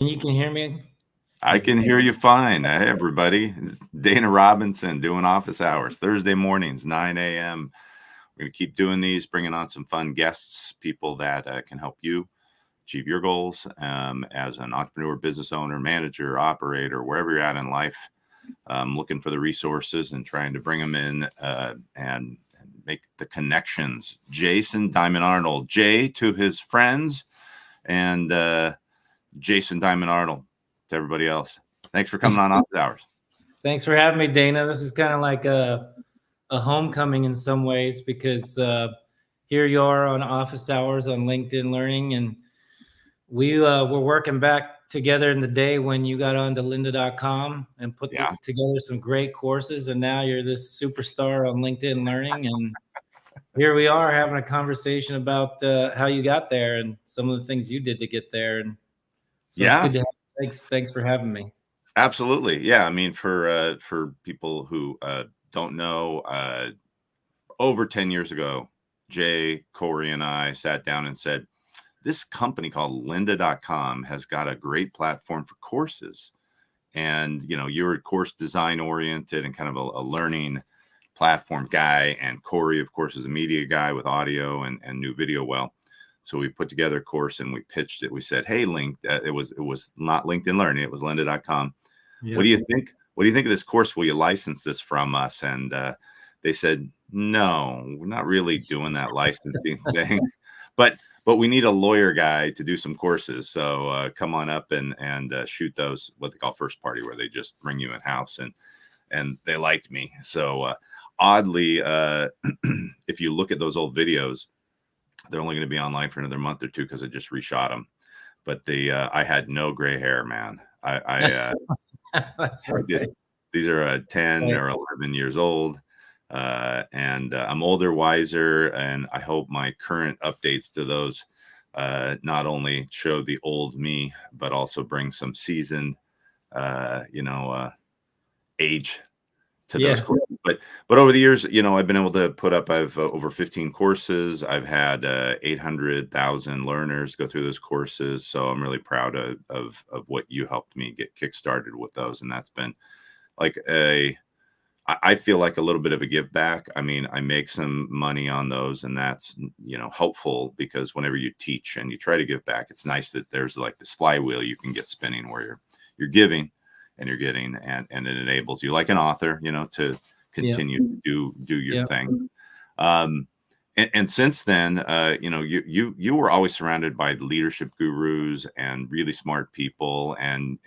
And you can hear me? I can hear you fine. Hey, everybody. It's Dana Robinson doing office hours, Thursday mornings, 9 a.m. We're going to keep doing these, bringing on some fun guests, people that can help you achieve your goals as an entrepreneur, business owner, manager, operator, wherever you're at in life. Looking for the resources and trying to bring them in and make the connections. Jason Diamond Arnold, Jay to his friends, and Jason Diamond Arnold to everybody else. Thanks for coming on Office Hours. Thanks for having me, Dana. This is kind of like a homecoming in some ways because here you are on Office Hours on LinkedIn Learning, and we were working back together in the day when you got onto lynda.com and put together some great courses, and now you're this superstar on LinkedIn Learning, and here we are having a conversation about how you got there and some of the things you did to get there. And so it's good to have you. Thanks for having me. Absolutely. Yeah. I mean, for people who don't know, over 10 years ago, Jay, Corey, and I sat down and said, this company called lynda.com has got a great platform for courses. And, you know, you're course design oriented and kind of a learning platform guy. And Corey, of course, is a media guy with audio and new video. Well, so we put together a course and we pitched it. We said, hey, it was not LinkedIn Learning. It was lynda.com. Yep. What do you think? What do you think of this course? Will you license this from us? And they said, no, we're not really doing that licensing thing, but we need a lawyer guy to do some courses. So come on up and shoot those, what they call first party, where they just bring you in house. And they liked me. So oddly, if you look at those old videos, they're only going to be online for another month or two because I just reshot them. But I had no gray hair, man. That's right. These are 10 or 11 years old. And I'm older, wiser, and I hope my current updates to those not only show the old me, but also bring some seasoned, age to those courses. But over the years, you know, I've been able to put up, I've over 15 courses. I've had 800,000 learners go through those courses. So I'm really proud of what you helped me get kickstarted with those. And that's been like I feel like a little bit of a give back. I mean, I make some money on those, and that's, you know, helpful because whenever you teach and you try to give back, it's nice that there's like this flywheel you can get spinning where you're giving and you're getting, and it enables you, like an author, you know, to continue to do your thing. And since then, you know, you were always surrounded by leadership gurus and really smart people, and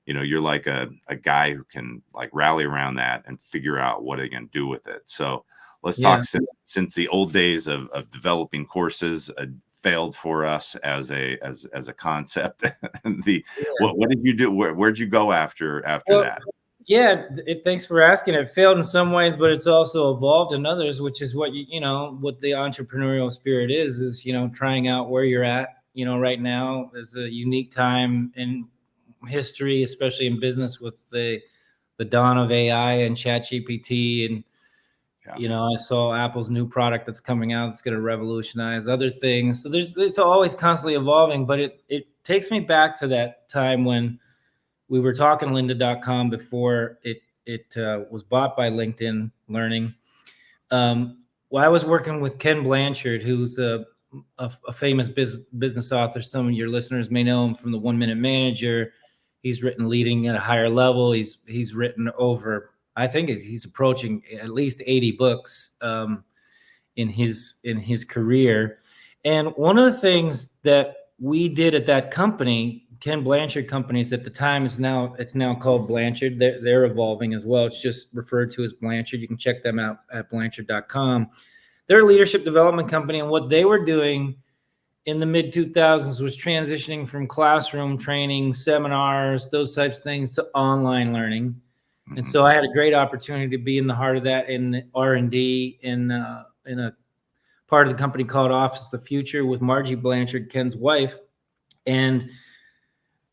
you know, you're like a guy who can like rally around that and figure out what they're going to do with it. So let's talk since the old days of developing courses failed for us as a concept. What did you do? Where'd you go after that? Yeah, thanks for asking. It failed in some ways, but it's also evolved in others, which is what what the entrepreneurial spirit is, you know, trying out where you're at. You know, right now is a unique time in history, especially in business, with the dawn of AI and ChatGPT. And you know, I saw Apple's new product that's coming out. It's going to revolutionize other things. So it's always constantly evolving, but it takes me back to that time when we were talking lynda.com before it was bought by LinkedIn Learning. Well, I was working with Ken Blanchard, who's a famous business author. Some of your listeners may know him from the 1 Minute Manager. He's written Leading at a Higher Level. He's written over, I think he's approaching at least 80 books in his career. And one of the things that we did at that company, Ken Blanchard Companies, at the time it's now called Blanchard. They're evolving as well. It's just referred to as Blanchard. You can check them out at blanchard.com. They're a leadership development company, and what they were doing in the mid 2000s was transitioning from classroom training, seminars, those types of things, to online learning. Mm-hmm. And so I had a great opportunity to be in the heart of that in R&D in a part of the company called Office of the Future with Margie Blanchard, Ken's wife. And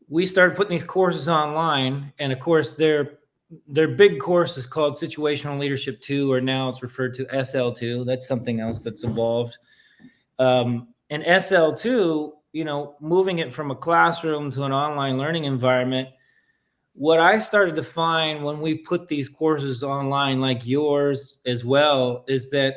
we started putting these courses online. And of course, their big course is called Situational Leadership 2, or now it's referred to SL2. That's something else that's evolved. And SL2 moving it from a classroom to an online learning environment, what I started to find when we put these courses online, like yours as well, is that,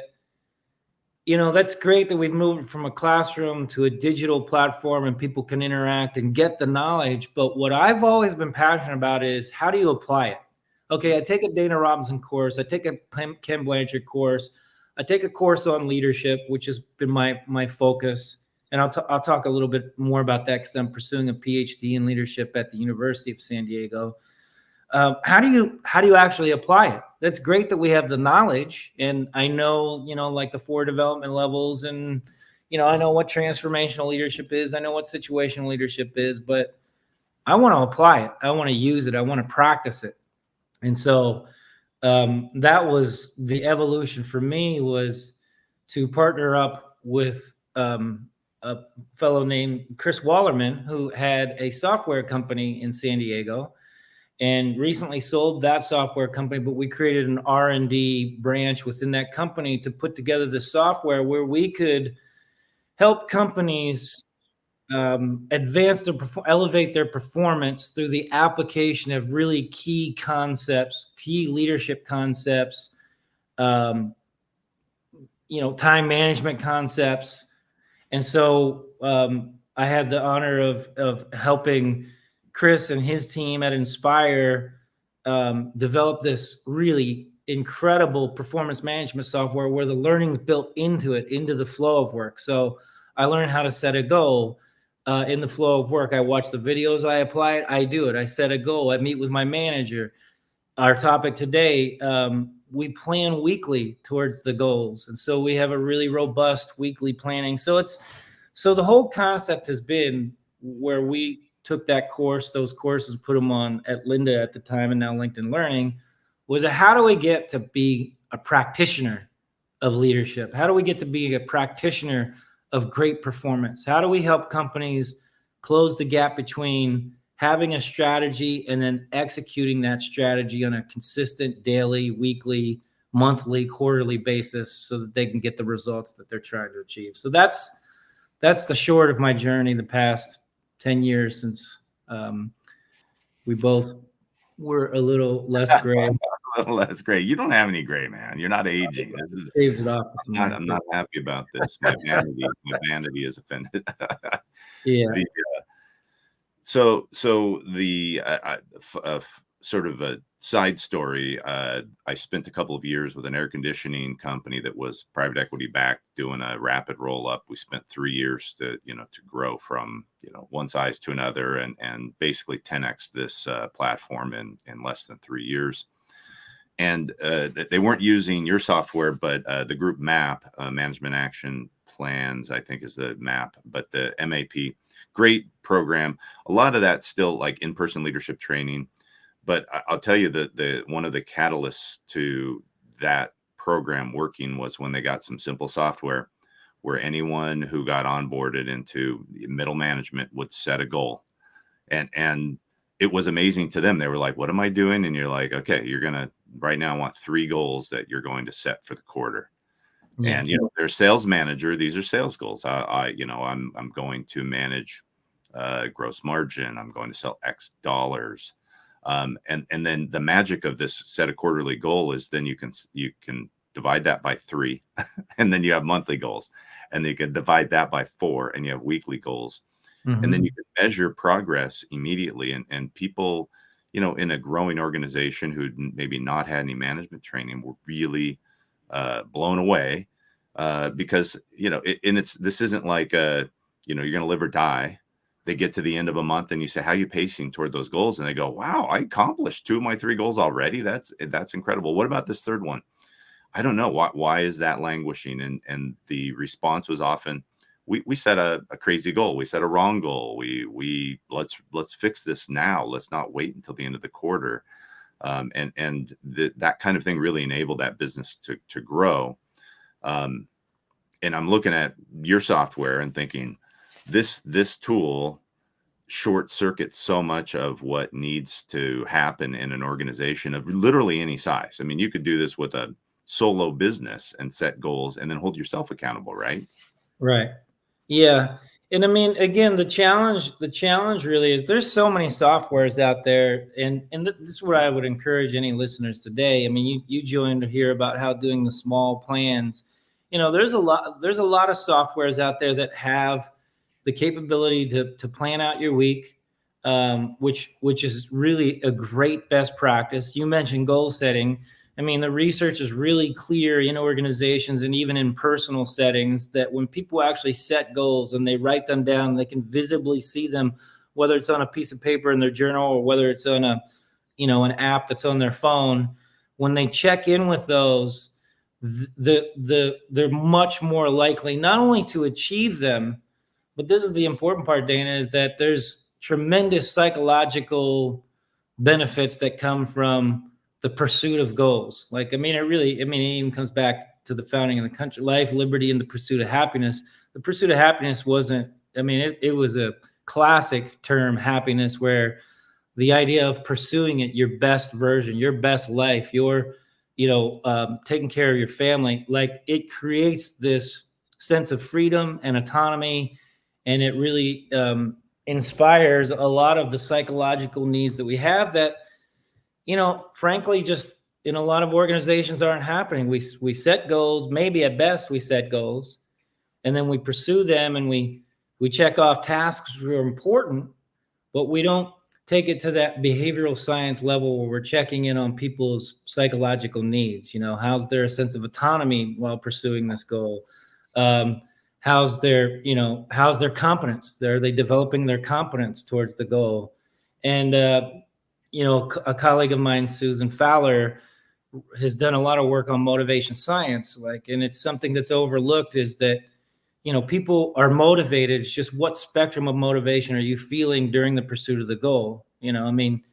that's great that we've moved from a classroom to a digital platform and people can interact and get the knowledge. But what I've always been passionate about is, how do you apply it? Okay, I take a Dana Robinson course, I take a Ken Blanchard course, I take a course on leadership, which has been my focus. And I'll talk a little bit more about that because I'm pursuing a PhD in leadership at the University of San Diego. How do you actually apply it? That's great that we have the knowledge, and I know, like the 4 development levels, and I know what transformational leadership is, I know what situational leadership is, but I want to apply it, I want to use it, I want to practice it. And so that was the evolution for me, was to partner up with a fellow named Chris Wallerman, who had a software company in San Diego and recently sold that software company. But we created an R&D branch within that company to put together the software where we could help companies elevate their performance through the application of really key concepts, key leadership concepts, time management concepts. And so I had the honor of helping Chris and his team at Inspire develop this really incredible performance management software where the learning's built into it, into the flow of work. So I learned how to set a goal in the flow of work. I watch the videos, I apply it, I do it. I set a goal, I meet with my manager. Our topic today, we plan weekly towards the goals. And so we have a really robust weekly planning. So the whole concept has been, where we took those courses, put them on at Linda at the time and now LinkedIn Learning, was how do we get to be a practitioner of leadership? How do we get to be a practitioner of great performance? How do we help companies close the gap between having a strategy and then executing that strategy on a consistent daily, weekly, monthly, quarterly basis so that they can get the results that they're trying to achieve? So that's the short of my journey the past 10 years since we both were a little less gray. A little less gray. You don't have any gray, man. You're not aging. This is Saved it off this morning. I'm not happy about this. My vanity is offended. Yeah. So the sort of a side story. I spent a couple of years with an air conditioning company that was private equity backed, doing a rapid roll up. We spent 3 years to grow from one size to another, and basically 10x this platform in less than 3 years. And they weren't using your software, but the group MAP, Management Action Plans, I think is the MAP, but the MAP, great program. A lot of that still like in-person leadership training. But I'll tell you that one of the catalysts to that program working was when they got some simple software where anyone who got onboarded into middle management would set a goal. And it was amazing to them. They were like, what am I doing? And you're like, okay, you're going to right now, I want 3 goals that you're going to set for the quarter. Yeah. And, they're sales manager. These are sales goals. I'm going to manage gross margin. I'm going to sell X dollars. And then the magic of this set a quarterly goal is then you can divide that by 3 and then you have monthly goals, and then you can divide that by 4 and you have weekly goals. Mm-hmm. And then you can measure progress immediately. And people, in a growing organization who maybe not had any management training were really blown away because, this isn't like, you're going to live or die. They get to the end of a month and you say, how are you pacing toward those goals? And they go, wow, I accomplished 2 of my 3 goals already. That's incredible. What about this third one? I don't know. Why is that languishing? And the response was often, we set a crazy goal. We set a wrong goal. Let's fix this now. Let's not wait until the end of the quarter. That kind of thing really enabled that business to grow. And I'm looking at your software and thinking, this tool short circuits so much of what needs to happen in an organization of literally any size. I mean, you could do this with a solo business and set goals and then hold yourself accountable, right? Right. Yeah. And I mean, again, the challenge really is there's so many softwares out there, and this is what I would encourage any listeners today. I mean, you joined to hear about how doing the small plans. There's a lot of softwares out there that have the capability to plan out your week, which is really a great best practice. You mentioned goal setting. I mean, the research is really clear in organizations and even in personal settings that when people actually set goals and they write them down, they can visibly see them, whether it's on a piece of paper in their journal or whether it's on an app that's on their phone. When they check in with those, they're much more likely not only to achieve them, but this is the important part, Dana, is that there's tremendous psychological benefits that come from the pursuit of goals. Like, I mean, it even comes back to the founding of the country: life, liberty, and the pursuit of happiness. The pursuit of happiness wasn't, I mean, it was a classic term, happiness, where the idea of pursuing it, your best version, your best life, taking care of your family, like it creates this sense of freedom and autonomy. And it really inspires a lot of the psychological needs that we have that, frankly, just in a lot of organizations aren't happening. We set goals, maybe at best we set goals, and then we pursue them and we check off tasks that are important, but we don't take it to that behavioral science level where we're checking in on people's psychological needs. How's their sense of autonomy while pursuing this goal? How's their competence? Are they developing their competence towards the goal? And a colleague of mine, Susan Fowler, has done a lot of work on motivation science. And it's something that's overlooked, is that people are motivated. It's just what spectrum of motivation are you feeling during the pursuit of the goal? I mean,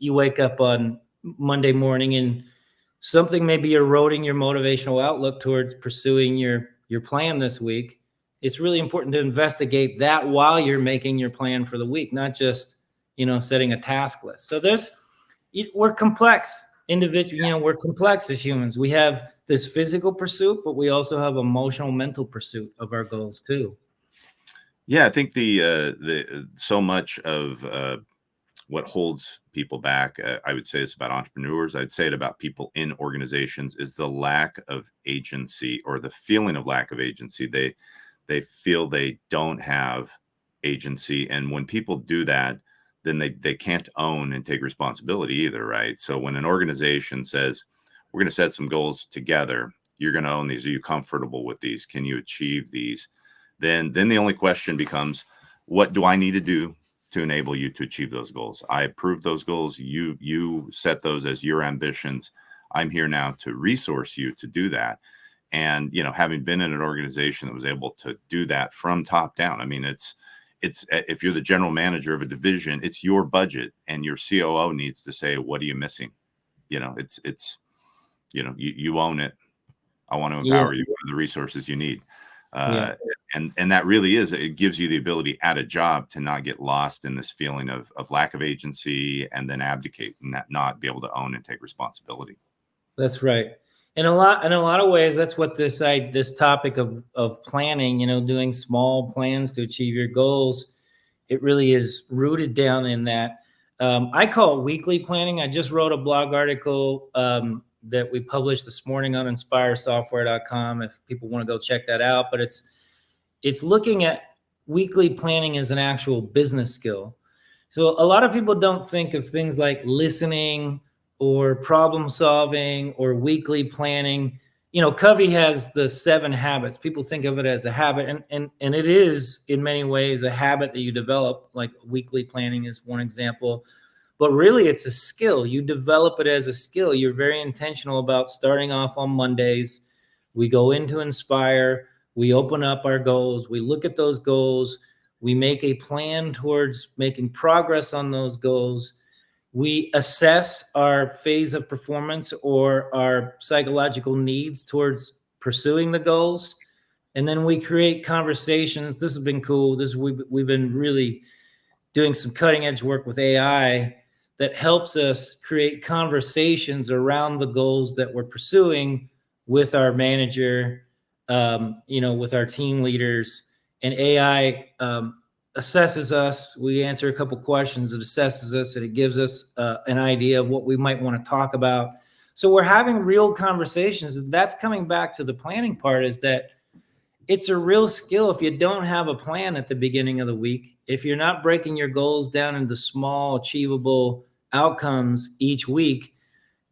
you wake up on Monday morning and something may be eroding your motivational outlook towards pursuing your plan this week. It's really important to investigate that while you're making your plan for the week, not just, setting a task list. So we're complex individual, we're complex as humans. We have this physical pursuit, but we also have emotional, mental pursuit of our goals too. Yeah, I think the so much of what holds people back, I would say it's about entrepreneurs. I'd say it about people in organizations, is the lack of agency, or the feeling of lack of agency. They feel they don't have agency, and when people do that, then they can't own and take responsibility either, right? So when an organization says, we're going to set some goals together, you're going to own these, are you comfortable with these, can you achieve these, then the only question becomes, what do I need to do to enable you to achieve those goals? I approve those goals, you set those as your ambitions, I'm here now to resource you to do that. And having been in an organization that was able to do that from top down, I mean, it's if you're the general manager of a division, it's your budget, and your COO needs to say, what are you missing? It's you own it. I want to empower you with the resources you need. Yeah. And that really is, it gives you the ability at a job to not get lost in this feeling of lack of agency, and then abdicate and not be able to own and take responsibility. That's right. In a lot of ways, that's what this topic of planning, doing small plans to achieve your goals, it really is rooted down in that. I call it weekly planning. I just wrote a blog article that we published this morning on inspiresoftware.com if people want to go check that out. But it's looking at weekly planning as an actual business skill. So a lot of people don't think of things like listening or problem solving or weekly planning. Covey has the 7 habits. People think of it as a habit, and it is in many ways a habit that you develop. Like weekly planning is one example, but really it's a skill. You develop it as a skill. You're very intentional about starting off on Mondays. We go into Inspire, we open up our goals, we look at those goals, we make a plan towards making progress on those goals. We assess our phase of performance or our psychological needs towards pursuing the goals. And then we create conversations. This has been cool. We've been really doing some cutting edge work with AI that helps us create conversations around the goals that we're pursuing with our manager, with our team leaders. and AI assesses us. We answer a couple questions, it assesses us, and it gives us an idea of what we might want to talk about. So we're having real conversations. That's coming back to the planning part, is that it's a real skill. If you don't have a plan at the beginning of the week, if you're not breaking your goals down into small, achievable outcomes each week,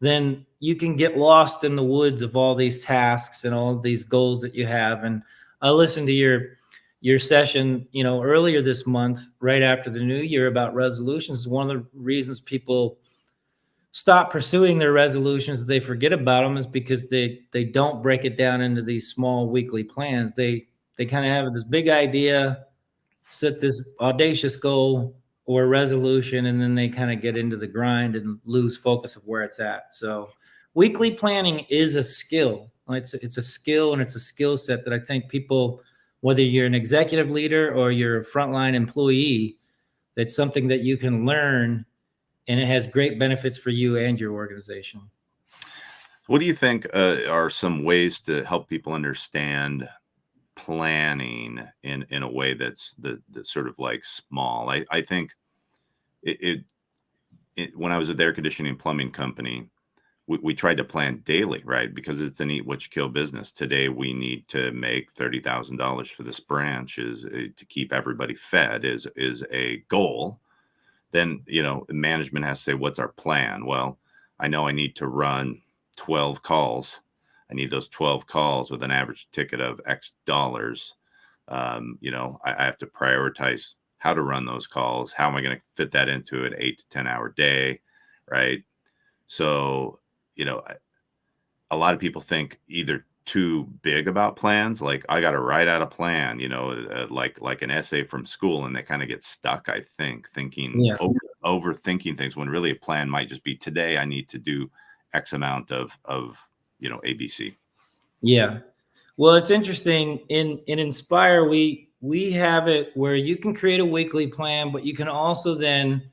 then you can get lost in the woods of all these tasks and all of these goals that you have. And I listened to your session, earlier this month, right after the new year, about resolutions. One of the reasons people stop pursuing their resolutions, they forget about them, is because they don't break it down into these small weekly plans. They kind of have this big idea, set this audacious goal or resolution, and then they kind of get into the grind and lose focus of where it's at. So weekly planning is a skill. It's a skill, and it's a skill set that I think people, whether you're an executive leader or you're a frontline employee, it's something that you can learn, and it has great benefits for you and your organization. What do you think are some ways to help people understand planning in a way that's sort of like small? I think it when I was at the air conditioning and plumbing company, we tried to plan daily, right? Because it's an eat what you kill business. Today we need to make $30,000 for this branch, is to keep everybody fed is a goal. Then management has to say, what's our plan? Well, I know I need to run 12 calls. I need those 12 calls with an average ticket of X dollars. I have to prioritize how to run those calls. How am I going to fit that into an 8 to 10 hour day? Right. So, a lot of people think either too big about plans, like I got to write out a plan, like an essay from school, and they kind of get stuck, I think, thinking overthinking things, when really a plan might just be, today I need to do X amount of ABC. Yeah. Well, it's interesting. In Inspire, we have it where you can create a weekly plan, but you can also then,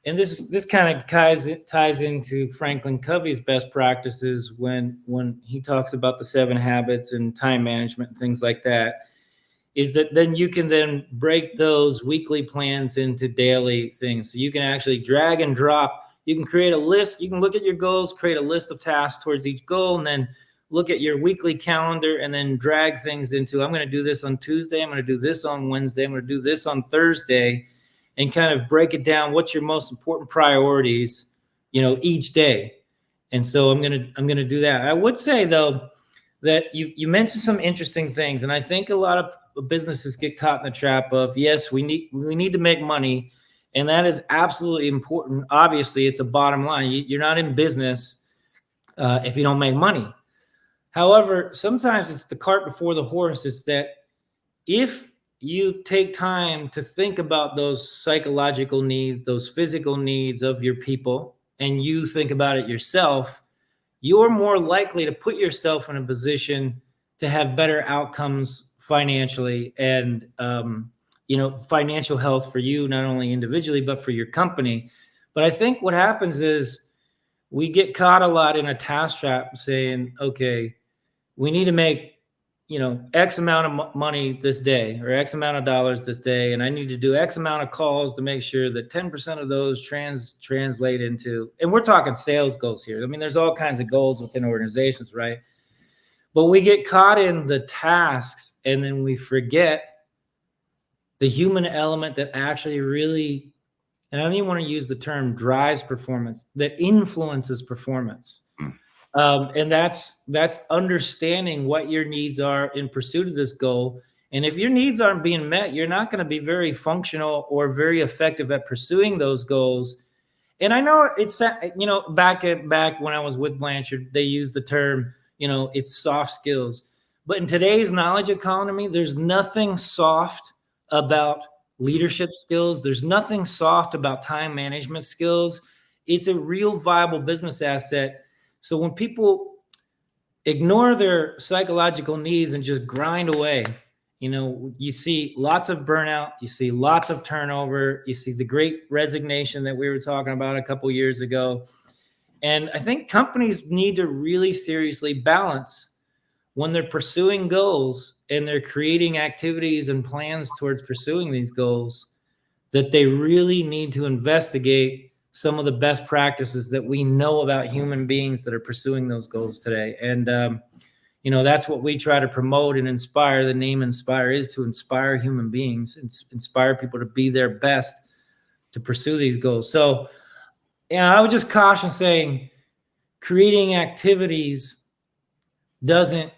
and this kind of ties into Franklin Covey's best practices when he talks about the 7 habits and time management and things like that, is that then you can then break those weekly plans into daily things. So you can actually drag and drop. You can create a list. You can look at your goals, create a list of tasks towards each goal, and then look at your weekly calendar and then drag things into, I'm going to do this on Tuesday. I'm going to do this on Wednesday. I'm going to do this on Thursday, and kind of break it down. What's your most important priorities, each day? And so I'm going to do that. I would say, though, that you mentioned some interesting things. And I think a lot of businesses get caught in the trap of, yes, we need to make money. And that is absolutely important. Obviously, it's a bottom line. You're not in business if you don't make money. However, sometimes it's the cart before the horse. It's that if you take time to think about those psychological needs, those physical needs of your people, and you think about it yourself, you're more likely to put yourself in a position to have better outcomes financially, and financial health for you, not only individually, but for your company. But I think what happens is we get caught a lot in a task trap saying, okay, we need to make, X amount of money this day, or X amount of dollars this day. And I need to do X amount of calls to make sure that 10% of those translate into, and we're talking sales goals here. I mean, there's all kinds of goals within organizations, right? But we get caught in the tasks, and then we forget the human element that actually really, and I don't even want to use the term drives performance, that influences performance. And that's understanding what your needs are in pursuit of this goal. And if your needs aren't being met, you're not going to be very functional or very effective at pursuing those goals. And I know it's, back when I was with Blanchard, they used the term, it's soft skills. But in today's knowledge economy, there's nothing soft about leadership skills. There's nothing soft about time management skills. It's a real viable business asset. So when people ignore their psychological needs and just grind away, you see lots of burnout, you see lots of turnover, you see the great resignation that we were talking about a couple years ago. And I think companies need to really seriously balance when they're pursuing goals and they're creating activities and plans towards pursuing these goals, that they really need to investigate some of the best practices that we know about human beings that are pursuing those goals today. And, that's what we try to promote and inspire. The name Inspire is to inspire human beings, inspire people to be their best to pursue these goals. So, I would just caution saying creating activities doesn't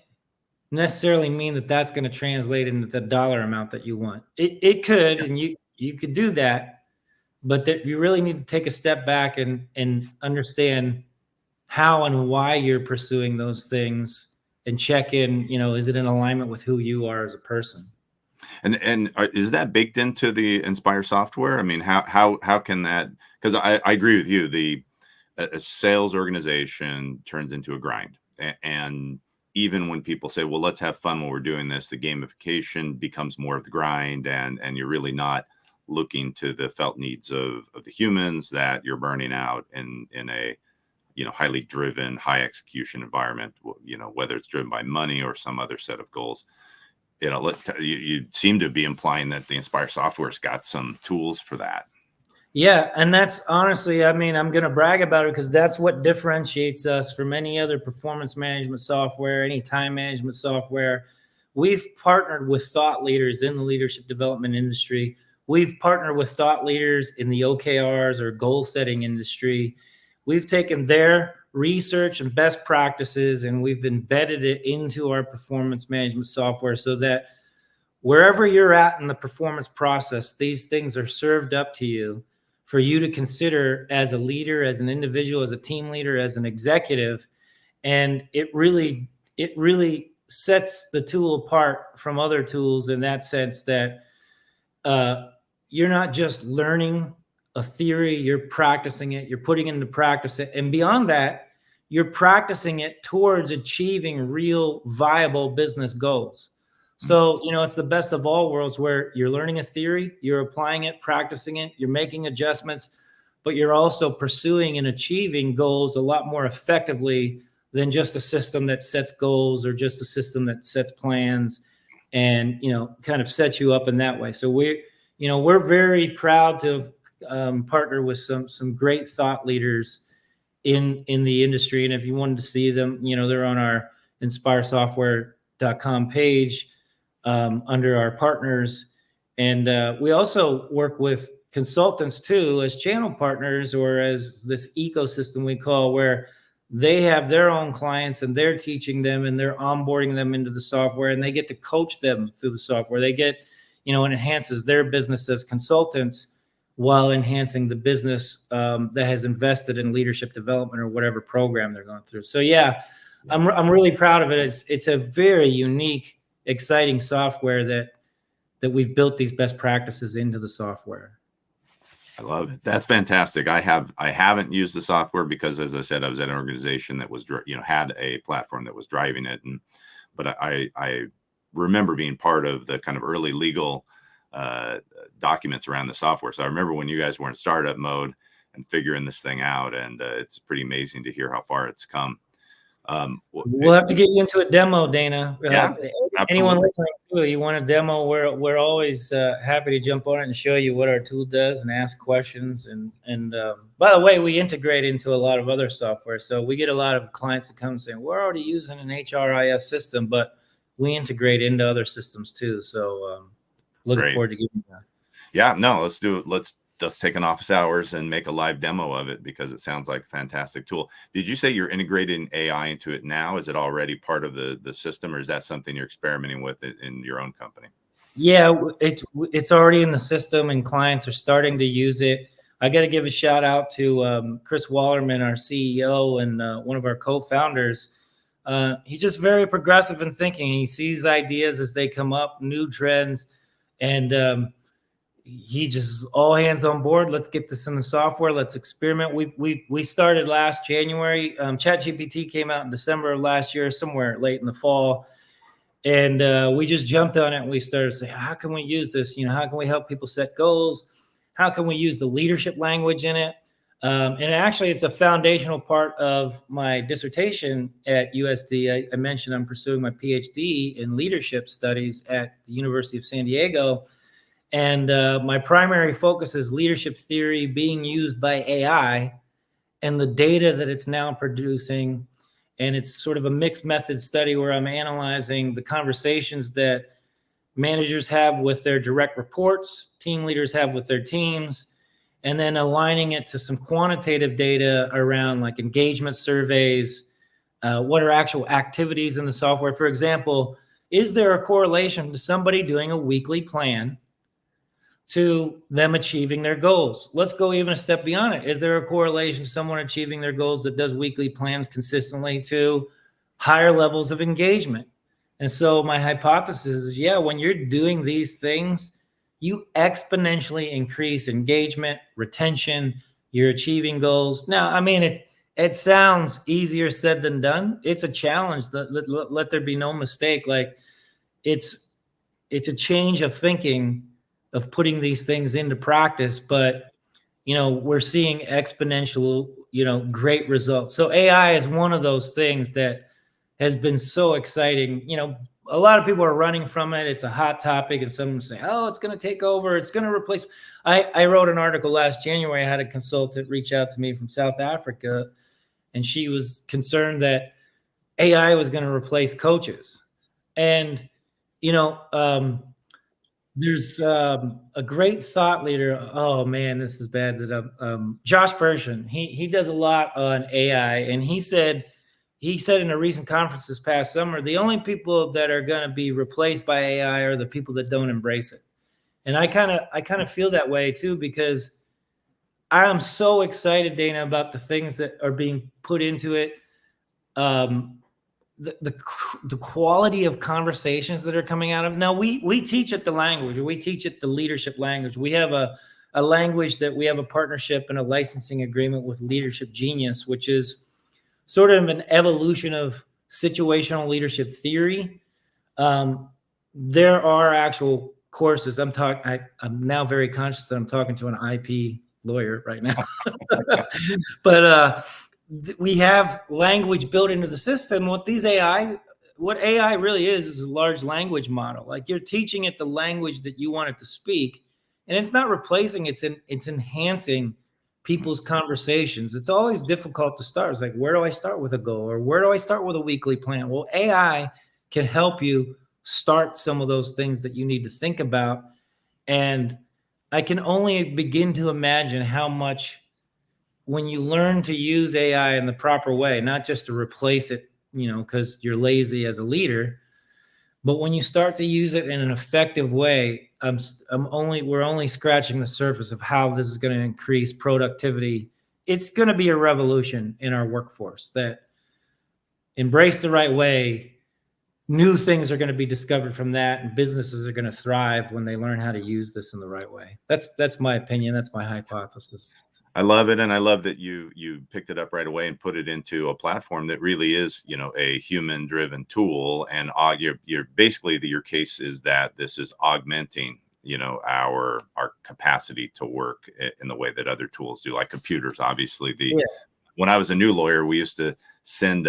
necessarily mean that that's going to translate into the dollar amount that you want. It could, and you could do that, but that you really need to take a step back and understand how and why you're pursuing those things, and check in, is it in alignment with who you are as a person? And is that baked into the Inspire software? I mean, how can that? Because I agree with you. A sales organization turns into a grind, and even when people say, "Well, let's have fun while we're doing this," the gamification becomes more of the grind, and you're really not looking to the felt needs of the humans that you're burning out in a highly driven, high execution environment. Whether it's driven by money or some other set of goals. You seem to be implying that the Inspire software's got some tools for that. Yeah, and that's honestly, I'm going to brag about it because that's what differentiates us from any other performance management software, any time management software. We've partnered with thought leaders in the leadership development industry. We've partnered with thought leaders in the OKRs or goal setting industry. We've taken their research and best practices and we've embedded it into our performance management software so that wherever you're at in the performance process, these things are served up to you for you to consider as a leader, as an individual, as a team leader, as an executive. And it really sets the tool apart from other tools in that sense that you're not just learning a theory, you're practicing it, you're putting it into practice. And beyond that, you're practicing it towards achieving real viable business goals. So, it's the best of all worlds where you're learning a theory, you're applying it, practicing it, you're making adjustments, but you're also pursuing and achieving goals a lot more effectively than just a system that sets goals or just a system that sets plans and, kind of sets you up in that way. So we're very proud to have partnered with some great thought leaders in the industry. And if you wanted to see them, they're on our inspiresoftware.com page under our partners. And we also work with consultants too, as channel partners or as this ecosystem we call, where they have their own clients and they're teaching them and they're onboarding them into the software and they get to coach them through the software. They get, it enhances their business as consultants while enhancing the business that has invested in leadership development or whatever program they're going through. So I'm really proud of it. It's a very unique, exciting software that we've built these best practices into the software. I love it. That's fantastic. I haven't used the software because, as I said, I was at an organization that was, had a platform that was driving it. But I remember being part of the kind of early legal documents around the software. So I remember when you guys were in startup mode and figuring this thing out, and it's pretty amazing to hear how far it's come. We'll have to get you into a demo, Dana. Yeah, anyone listening to it, you want a demo? We're always happy to jump on it and show you what our tool does and ask questions. And by the way, we integrate into a lot of other software. So we get a lot of clients that come saying we're already using an HRIS system, but we integrate into other systems too. So looking forward to giving that. Yeah, no, let's do it. Let's take an office hours and make a live demo of it because it sounds like a fantastic tool. Did you say you're integrating AI into it now? Is it already part of the system, or is that something you're experimenting with in your own company? Yeah, it's already in the system and clients are starting to use it. I got to give a shout out to Chris Wallerman, our CEO and one of our co-founders. He's just very progressive in thinking. He sees ideas as they come up, new trends, and he just all hands on board. Let's get this in the software. Let's experiment. We started last January. ChatGPT came out in December of last year, somewhere late in the fall. And we just jumped on it and we started saying, how can we use this? How can we help people set goals? How can we use the leadership language in it? And actually, it's a foundational part of my dissertation at USD. I mentioned I'm pursuing my PhD in leadership studies at the University of San Diego. And my primary focus is leadership theory being used by AI and the data that it's now producing. And it's sort of a mixed method study where I'm analyzing the conversations that managers have with their direct reports, team leaders have with their teams, and then aligning it to some quantitative data around like engagement surveys. What are actual activities in the software? For example, is there a correlation to somebody doing a weekly plan to them achieving their goals? Let's go even a step beyond it. Is there a correlation to someone achieving their goals that does weekly plans consistently to higher levels of engagement? And so my hypothesis is, yeah, when you're doing these things, you exponentially increase engagement, retention, you're achieving goals. Now, I mean, it sounds easier said than done. It's a challenge. Let there be no mistake. Like it's a change of thinking of putting these things into practice, but we're seeing exponential, great results. So AI is one of those things that has been so exciting. A lot of people are running from it. It's a hot topic, and some say, oh, it's going to take over, it's going to replace. I wrote an article last January. I had a consultant reach out to me from South Africa, and she was concerned that AI was going to replace coaches. And there's a great thought leader. Oh man, this is bad. That Josh Bershon. He does a lot on AI, and he said in a recent conference this past summer, the only people that are going to be replaced by AI are the people that don't embrace it. And I kind of feel that way too, because I am so excited, Dana, about the things that are being put into it. The quality of conversations that are coming out of now, we teach it the language, or we teach it the leadership language. We have a language that we have a partnership and a licensing agreement with Leadership Genius, which is sort of an evolution of situational leadership theory. There are actual courses. I'm now very conscious that I'm talking to an IP lawyer right now. But we have language built into the system. What AI really is a large language model. Like you're teaching it the language that you want it to speak, and it's not replacing, it's enhancing people's conversations. It's always difficult to start. It's like, where do I start with a goal, or where do I start with a weekly plan? Well, AI can help you start some of those things that you need to think about. And I can only begin to imagine how much, when you learn to use AI in the proper way, not just to replace it, because you're lazy as a leader, but when you start to use it in an effective way, we're only scratching the surface of how this is going to increase productivity. It's going to be a revolution in our workforce that, embraced the right way, new things are going to be discovered from that, and businesses are going to thrive when they learn how to use this in the right way. That's my opinion. That's my hypothesis. I love it, and I love that you picked it up right away and put it into a platform that really is, a human-driven tool. And you're basically, your case is that this is augmenting, our capacity to work in the way that other tools do, like computers. Obviously, when I was a new lawyer, we used to send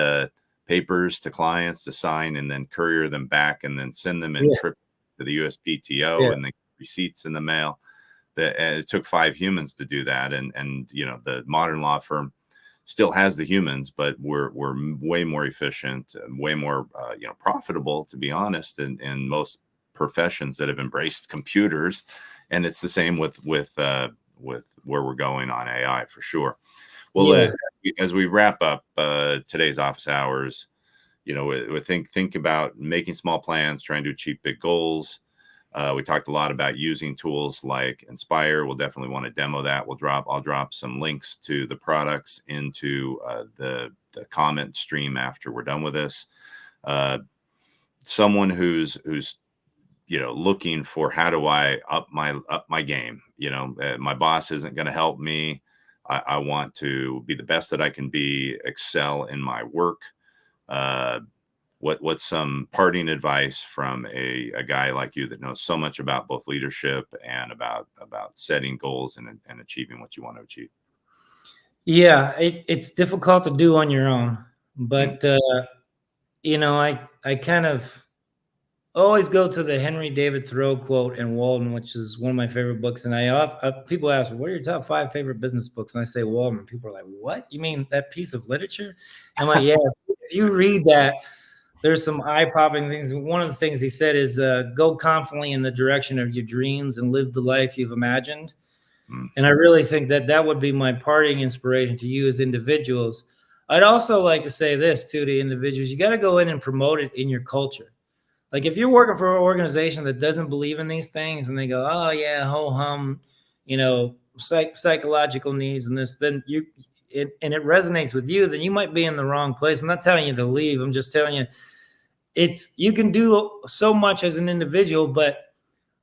papers to clients to sign, and then courier them back, and then send them encrypted to the USPTO, and the receipts in the mail. It took 5 humans to do that, and the modern law firm still has the humans, but we're way more efficient, way more profitable, to be honest, in most professions that have embraced computers. And it's the same with where we're going on AI, for sure. Well, as we wrap up today's office hours, we think about making small plans, trying to achieve big goals. We talked a lot about using tools like Inspire. We'll definitely want to demo that. I'll drop some links to the products into the comment stream after we're done with this. Someone who's looking for, how do I up my game? My boss isn't going to help me. I want to be the best that I can be, excel in my work. What's some parting advice from a guy like you that knows so much about both leadership and about setting goals and achieving what you want to achieve? Yeah, it's difficult to do on your own, Mm, but I kind of always go to the Henry David Thoreau quote in Walden, which is one of my favorite books. And people ask, "What are your top 5 favorite business books?" And I say Walden. People are like, "What? You mean that piece of literature?" And I'm like, "Yeah, if you read that, there's some eye-popping things." One of the things he said is, "Go confidently in the direction of your dreams and live the life you've imagined." mm, And I really think that that would be my parting inspiration to you as individuals. I'd also like to say this too to individuals: you got to go in and promote it in your culture. Like if you're working for an organization that doesn't believe in these things and they go, "Oh yeah, ho hum," psychological needs and this, then and it resonates with you, then you might be in the wrong place. I'm not telling you to leave. I'm just telling you you can do so much as an individual, but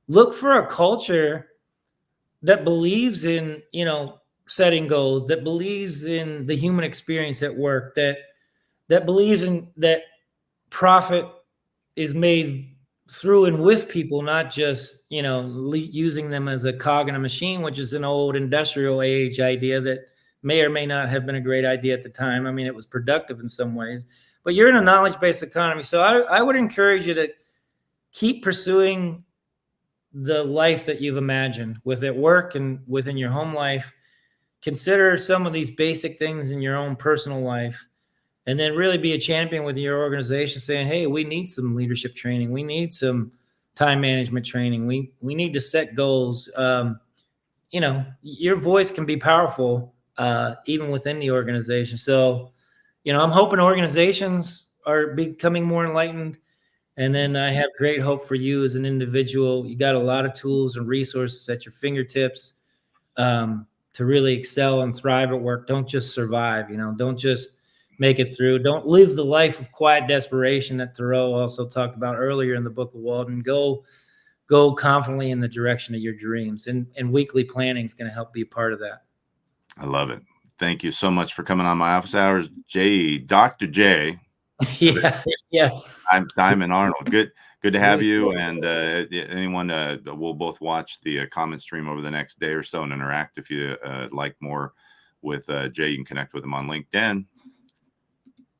look for a culture that believes in, setting goals, that believes in the human experience at work, that believes in that profit is made through and with people, not just using them as a cog in a machine, which is an old industrial age idea that may or may not have been a great idea at the time. I mean, it was productive in some ways, but you're in a knowledge-based economy, so I would encourage you to keep pursuing the life that you've imagined with at work and within your home life. Consider some of these basic things in your own personal life, and then really be a champion with your organization, saying, "Hey, we need some leadership training. We need some time management training. We need to set goals." Your voice can be powerful, even within the organization. So, I'm hoping organizations are becoming more enlightened. And then I have great hope for you as an individual. You got a lot of tools and resources at your fingertips, to really excel and thrive at work. Don't just survive, don't just make it through. Don't live the life of quiet desperation that Thoreau also talked about earlier in the book of Walden. Go confidently in the direction of your dreams. And weekly planning is going to help be a part of that. I love it. Thank you so much for coming on my office hours, Dr. J. Yeah, yeah. I'm Diamond Arnold. Good to have Yes, you. sir. And anyone, we'll both watch the comment stream over the next day or so and interact. If you like more with Jay, you can connect with him on LinkedIn.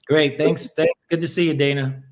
Great. Thanks. Good to see you, Dana.